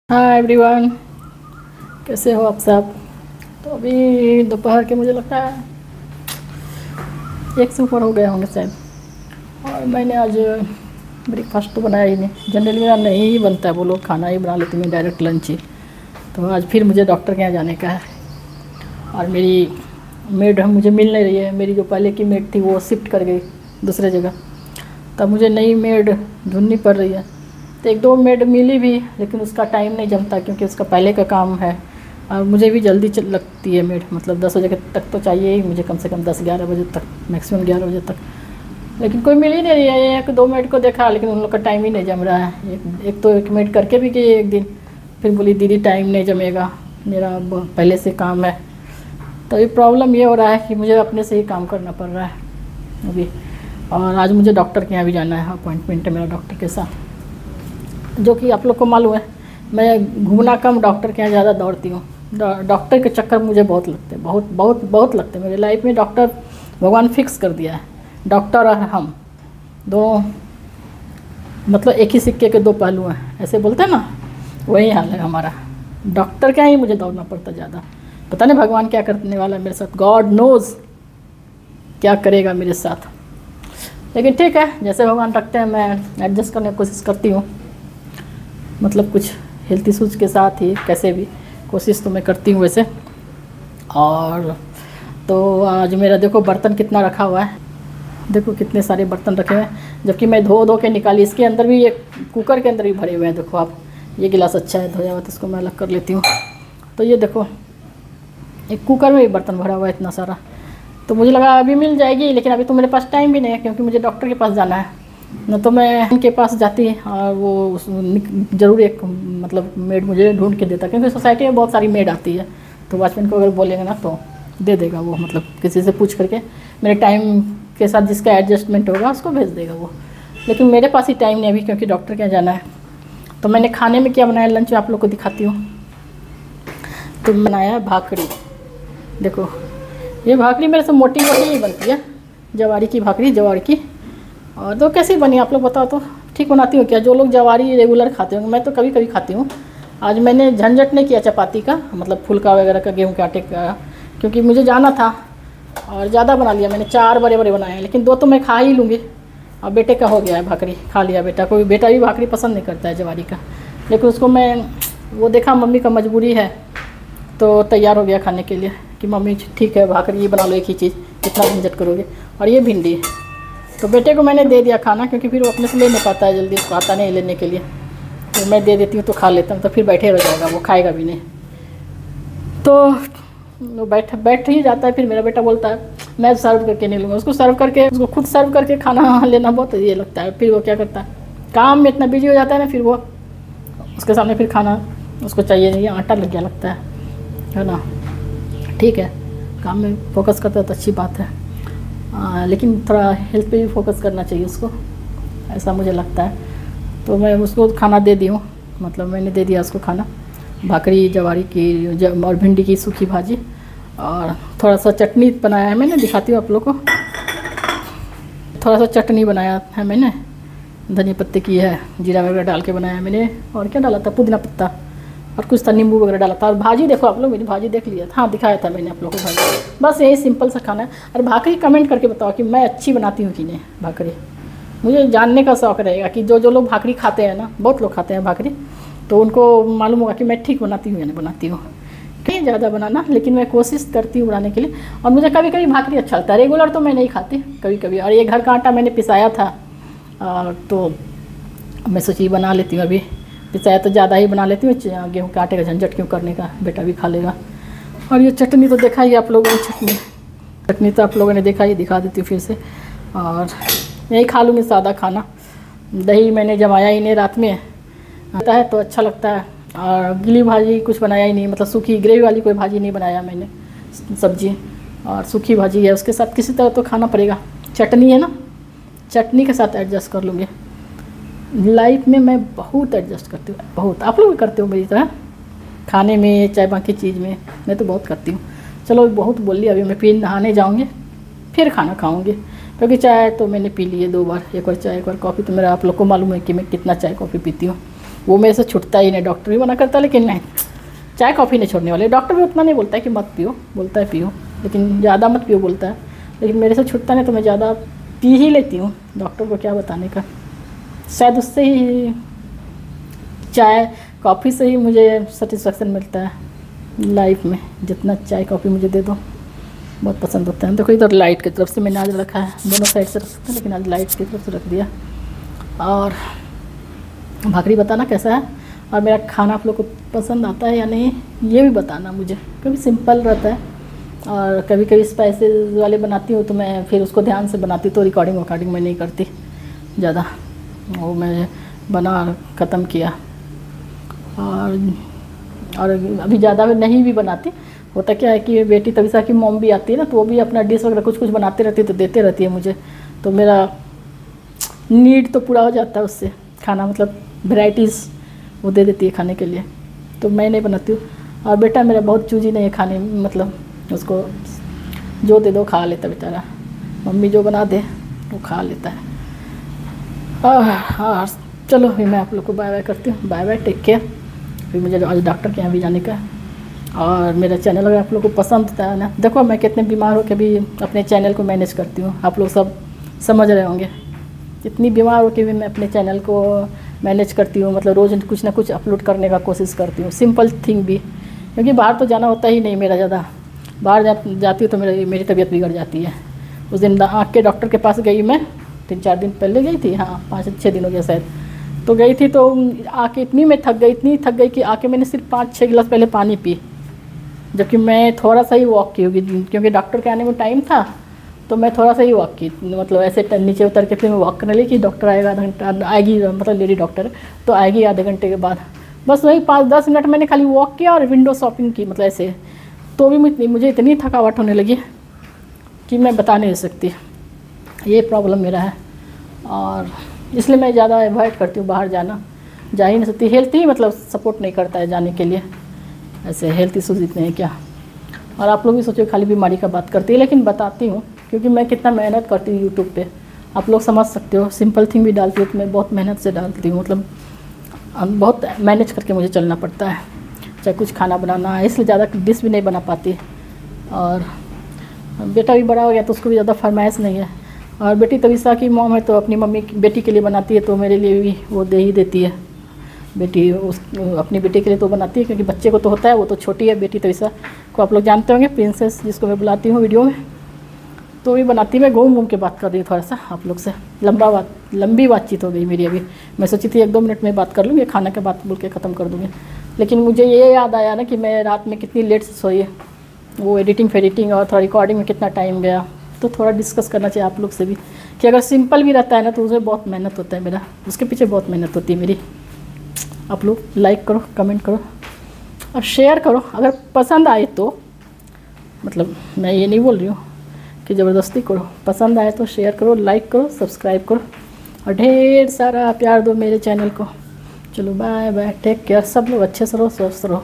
हाँ एवरीवन, कैसे हो आप सब। तो अभी दोपहर के मुझे लगता है 1 से ऊपर हो गए होंगे शायद। और मैंने आज ब्रेकफास्ट तो बनाया ही नहीं। जनरली मेरा नहीं ही बनता है, वो लोग खाना ही बना लेते हैं, डायरेक्ट लंच ही। तो आज फिर मुझे डॉक्टर के यहाँ जाने का है। और मेरी मेड मुझे मिल नहीं रही है। मेरी जो पहले की मेड थी वो शिफ्ट कर गई दूसरे जगह, तब मुझे नई मेड ढूंढनी पड़ रही है। तो 1-2 मेड मिली भी, लेकिन उसका टाइम नहीं जमता क्योंकि उसका पहले का काम है। और मुझे भी जल्दी लगती है मेड, मतलब 10 बजे तक तो चाहिए ही मुझे, कम से कम 10-11 बजे तक, मैक्सिमम 11 बजे तक। लेकिन कोई मिल ही नहीं रही है। 1-2 मेड को देखा, लेकिन उन लोग का टाइम ही नहीं जम रहा है। एक मेड करके भी गई एक दिन, फिर बोली दीदी टाइम नहीं जमेगा, मेरा पहले से काम है। तो ये प्रॉब्लम ये हो रहा है कि मुझे अपने से ही काम करना पड़ रहा है अभी। और आज मुझे डॉक्टर के यहाँ भी जाना है, अपॉइंटमेंट है मेरा डॉक्टर के साथ। जो कि आप लोग को मालूम है, मैं घूमना कम, डॉक्टर के यहाँ ज़्यादा दौड़ती हूँ। डॉक्टर के चक्कर मुझे बहुत लगते हैं, बहुत बहुत बहुत लगते हैं। मेरी लाइफ में डॉक्टर भगवान फिक्स कर दिया है। डॉक्टर और हम दोनों मतलब एक ही सिक्के के 2 पहलू हैं, ऐसे बोलते हैं ना, वही हाल है हमारा। डॉक्टर के यहाँ ही मुझे दौड़ना पड़ता ज़्यादा। पता नहीं भगवान क्या करने वाला है मेरे साथ, गॉड नोज़ क्या करेगा मेरे साथ। लेकिन ठीक है, जैसे भगवान रखते हैं मैं एडजस्ट करने की कोशिश करती हूँ। मतलब कुछ हेल्थ इशूज़ के साथ ही कैसे भी कोशिश तो मैं करती हूँ वैसे। और तो आज मेरा देखो बर्तन कितना रखा हुआ है, देखो कितने सारे बर्तन रखे हुए हैं, जबकि मैं धो धो के निकाली। इसके अंदर भी, ये कुकर के अंदर भी भरे हुए हैं। देखो आप, ये गिलास अच्छा है धोया हुआ, तो इसको मैं अलग कर लेती हूँ। तो ये देखो, एक कुकर में भी बर्तन भरा हुआ है इतना सारा। तो मुझे लगा अभी मिल जाएगी, लेकिन अभी तो मेरे पास टाइम भी नहीं है क्योंकि मुझे डॉक्टर के पास जाना है। न तो मैं उनके पास जाती और वो ज़रूर एक मतलब मेड मुझे ढूंढ के देता, क्योंकि सोसाइटी में बहुत सारी मेड आती है। तो वॉचमैन को अगर बोलेंगे ना तो दे देगा वो, मतलब किसी से पूछ करके मेरे टाइम के साथ जिसका एडजस्टमेंट होगा उसको भेज देगा वो। लेकिन मेरे पास ही टाइम नहीं अभी, क्योंकि डॉक्टर के यहाँ जाना है। तो मैंने खाने में क्या बनाया लंच में आप लोग को दिखाती हूँ। तो बनाया भाकरी। देखो ये भाकरी मेरे से मोटी मोटी ही बनती है, जवारी की भाकरी, जवार की। और तो कैसी बनी आप लोग बताओ तो। ठीक बनाती हूँ क्या? जो लोग जवारी रेगुलर खाते होंगे, मैं तो कभी कभी खाती हूँ। आज मैंने झंझट नहीं किया चपाती का, मतलब फुलका वगैरह का, गेहूँ के आटे का, क्योंकि मुझे जाना था। और ज़्यादा बना लिया मैंने, 4 बड़े बड़े बनाए हैं, लेकिन 2 तो मैं खा ही लूँगी। और बेटे का हो गया है भाकरी, खा लिया बेटा। कोई बेटा भी भाकरी पसंद नहीं करता है जवारी का, लेकिन उसको मैं वो देखा मम्मी का मजबूरी है तो तैयार हो गया खाने के लिए कि मम्मी ठीक है भाकरी बना लो, एक ही चीज़, कितना झंझट करोगे। और ये भिंडी, तो बेटे को मैंने दे दिया खाना, क्योंकि फिर वो अपने से ले नहीं पाता है जल्दी, उसको आता नहीं लेने के लिए। तो मैं दे देती हूँ तो खा लेता हूँ, तो फिर बैठे रह जाएगा, वो खाएगा भी नहीं। तो वो बैठ ही जाता है। फिर मेरा बेटा बोलता है मैं सर्व करके नहीं लूँगा। उसको सर्व करके, उसको खुद सर्व करके खाना लेना बहुत ये लगता है। फिर वो क्या करता है, काम में इतना बिजी हो जाता है ना, फिर वो उसके सामने फिर खाना उसको चाहिए नहीं, आटा लग गया लगता है ना। ठीक है, काम में फोकस करता है तो अच्छी बात है। लेकिन थोड़ा हेल्थ पे भी फोकस करना चाहिए उसको, ऐसा मुझे लगता है। तो मैं उसको खाना दे दी हूँ, मतलब मैंने दे दिया उसको खाना। भाकरी, जवारी की और भिंडी की सूखी भाजी, और थोड़ा सा चटनी बनाया है मैंने, दिखाती हूँ आप लोग को। थोड़ा सा चटनी बनाया है मैंने, धनिया पत्ते की है, जीरा वगैरह डाल के बनाया है मैंने। और क्या डाला था, पुदीना पत्ता और कुछ था, नींबू वगैरह डाला था। और भाजी देखो आप लोग, मेरी भाजी देख लिया था, हाँ दिखाया था मैंने आप लोगों को भाजी। बस यही सिंपल सा खाना है। और भाकरी कमेंट करके बताओ कि मैं अच्छी बनाती हूँ कि नहीं भाकरी। मुझे जानने का शौक़ रहेगा कि जो लोग भाकरी खाते हैं ना, बहुत लोग खाते हैं भाकरी, तो उनको मालूम होगा कि मैं ठीक बनाती हूँ या नहीं बनाती हूँ। कहीं ज़्यादा बनाना, लेकिन मैं कोशिश करती हूँ बनाने के लिए। और मुझे कभी कभी भाकरी अच्छा लगता है, रेगुलर तो मैं नहीं खाती, कभी कभी। और ये घर का आटा मैंने पिसाया था, तो मैं सोची बना लेती हूँ। अभी पिसाया तो ज़्यादा ही बना लेती हूँ, गेहूँ के आटे का झंझट क्यों करने का, बेटा भी खा लेगा। और ये चटनी तो देखा ही आप लोगों ने, चटनी तो आप लोगों ने देखा ही, दिखा देती हूँ फिर से। और यही खा लूँगी सादा खाना। दही मैंने जमाया ही नहीं, रात में आता है तो अच्छा लगता है। और गीली भाजी कुछ बनाया ही नहीं, मतलब सूखी ग्रेवी वाली कोई भाजी नहीं बनाया मैंने, सब्जी और सूखी भाजी है, उसके साथ किसी तरह तो खाना पड़ेगा। चटनी है ना, चटनी के साथ एडजस्ट कर लूँगी। लाइफ में मैं बहुत एडजस्ट करती हूँ, बहुत। आप लोग भी करते हो मेरी तरह, खाने में चाहे बाकी चीज़ में, मैं तो बहुत करती हूँ। चलो बहुत बोल लिया, अभी मैं फिर नहाने जाऊँगी, फिर खाना खाऊँगी। क्योंकि चाय तो मैंने पी ली है 2 बार, एक बार चाय एक बार कॉफ़ी। तो मेरा आप लोग को मालूम है कि मैं कितना चाय कॉफ़ी पीती हूँ। वो मेरे से छूटता ही नहीं। डॉक्टर भी मना करता है लेकिन नहीं, चाय कॉफ़ी नहीं छोड़ने वाले। डॉक्टर भी उतना नहीं बोलता है कि मत पियो, बोलता है पियो, लेकिन ज़्यादा मत पियो बोलता है, लेकिन मेरे से छूटता नहीं तो मैं ज़्यादा पी ही लेती हूँ। डॉक्टर को क्या बताने का, शायद उससे ही चाय कॉफ़ी से ही मुझे सेटिस्फेक्शन मिलता है लाइफ में। जितना चाय कॉफ़ी मुझे दे दो बहुत पसंद होता है। देखो इधर लाइट की तरफ से मैंने आज रखा है, दोनों साइड से रख सकते हैं लेकिन आज लाइट की तरफ से रख दिया। और भाकरी बताना कैसा है और मेरा खाना आप लोग को पसंद आता है या नहीं ये भी बताना मुझे। कभी सिंपल रहता है और कभी कभी स्पाइसेस वाले बनाती हूँ तो मैं फिर उसको ध्यान से बनाती, तो रिकॉर्डिंग मैं नहीं करती ज़्यादा, वो मैं बना ख़त्म किया। और अभी ज़्यादा नहीं भी बनाती। होता क्या है कि बेटी तविसा की मॉम भी आती है ना, तो वो भी अपना डिश वगैरह कुछ कुछ बनाती रहती है, तो देते रहती है मुझे, तो मेरा नीड तो पूरा हो जाता है उससे। खाना मतलब वैराइटीज़ वो दे देती है खाने के लिए, तो मैं नहीं बनाती हूँ। और बेटा मेरा बहुत चूजी नहीं है खाने में, मतलब उसको जो दे दो खा लेता बेचारा, मम्मी जो बना दे वो खा लेता है। हाँ चलो अभी मैं आप लोग को बाय बाय करती हूँ। Bye bye, take care. फिर मुझे आज डॉक्टर के यहाँ भी जाने का है। और मेरा चैनल अगर आप लोग को पसंद था ना, देखो मैं कितने बीमार हो के भी अपने चैनल को मैनेज करती हूँ, आप लोग सब समझ रहे होंगे। इतनी बीमार हो के भी मैं अपने चैनल को मैनेज करती हूँ, मतलब रोज़ कुछ ना कुछ अपलोड करने का कोशिश करती हूँ, सिंपल थिंग भी, क्योंकि बाहर तो जाना होता ही नहीं मेरा ज़्यादा। बाहर जाती हूँ तो मेरी तबीयत बिगड़ जाती है। उस दिन आँख के डॉक्टर के पास गई मैं, 3-4 दिन पहले गई थी, हाँ 5-6 दिन हो गया शायद, तो गई थी तो आके इतनी मैं इतनी थक गई कि आके मैंने सिर्फ 5-6 गिलास पहले पानी पी, जबकि मैं थोड़ा सा ही वॉक की होगी, क्योंकि डॉक्टर के आने में टाइम था तो मैं थोड़ा सा ही वॉक की, मतलब ऐसे नीचे उतर के फिर मैं वॉक करने लगी कि डॉक्टर आएगा आधा घंटा, आएगी मतलब लेडी डॉक्टर तो आएगी आधे घंटे के बाद। बस वही 5-10 मिनट मैंने खाली वॉक किया और विंडो शॉपिंग की, मतलब ऐसे, तो भी मुझे इतनी थकावट होने लगी कि मैं बता नहीं सकती। ये प्रॉब्लम मेरा है और इसलिए मैं ज़्यादा अवॉइड करती हूँ बाहर जाना, जा ही नहीं सकती। हेल्थ ही मतलब सपोर्ट नहीं करता है जाने के लिए, ऐसे हेल्थ इशूज़ इतने हैं क्या। और आप लोग भी सोचो खाली बीमारी का बात करती है, लेकिन बताती हूँ क्योंकि मैं कितना मेहनत करती हूँ यूट्यूब पे, आप लोग समझ सकते हो। सिंपल थिंग भी डालती हूँ तो मैं बहुत मेहनत से डालती हूँ, मतलब बहुत मैनेज करके मुझे चलना पड़ता है, चाहे कुछ खाना बनाना है, इसलिए ज़्यादा डिश भी नहीं बना पाती। और बेटा भी बड़ा हो गया तो उसको भी ज़्यादा फरमाइश नहीं है। और बेटी तविसा की मॉम है तो अपनी मम्मी बेटी के लिए बनाती है, तो मेरे लिए भी वो दे ही देती है। बेटी अपनी बेटी के लिए तो बनाती है, क्योंकि बच्चे को तो होता है, वो तो छोटी है बेटी तविसा को आप लोग जानते होंगे, प्रिंसेस जिसको मैं बुलाती हूँ वीडियो में, तो भी बनाती। मैं घूम के बात कर रही हूँ थोड़ा सा आप लोग से, लंबी बातचीत हो गई मेरी अभी। मैं सोची थी 1-2 मिनट में बात कर लूँगी, खाना के बात बोल के ख़त्म कर दूँगी, लेकिन मुझे ये याद आया ना कि मैं रात में कितनी लेट से सोई है, वो एडिटिंग और थोड़ा रिकॉर्डिंग में कितना टाइम गया, तो थोड़ा डिस्कस करना चाहिए आप लोग से भी कि अगर सिंपल भी रहता है ना तो उसमें बहुत मेहनत होता है मेरा, उसके पीछे बहुत मेहनत होती है मेरी। आप लोग लाइक करो, कमेंट करो और शेयर करो अगर पसंद आए तो, मतलब मैं ये नहीं बोल रही हूँ कि ज़बरदस्ती करो, पसंद आए तो शेयर करो, लाइक करो, सब्सक्राइब करो और ढेर सारा प्यार दो मेरे चैनल को। चलो बाय बाय, टेक केयर, सब लोग अच्छे से रहो, स्वस्थ रहो।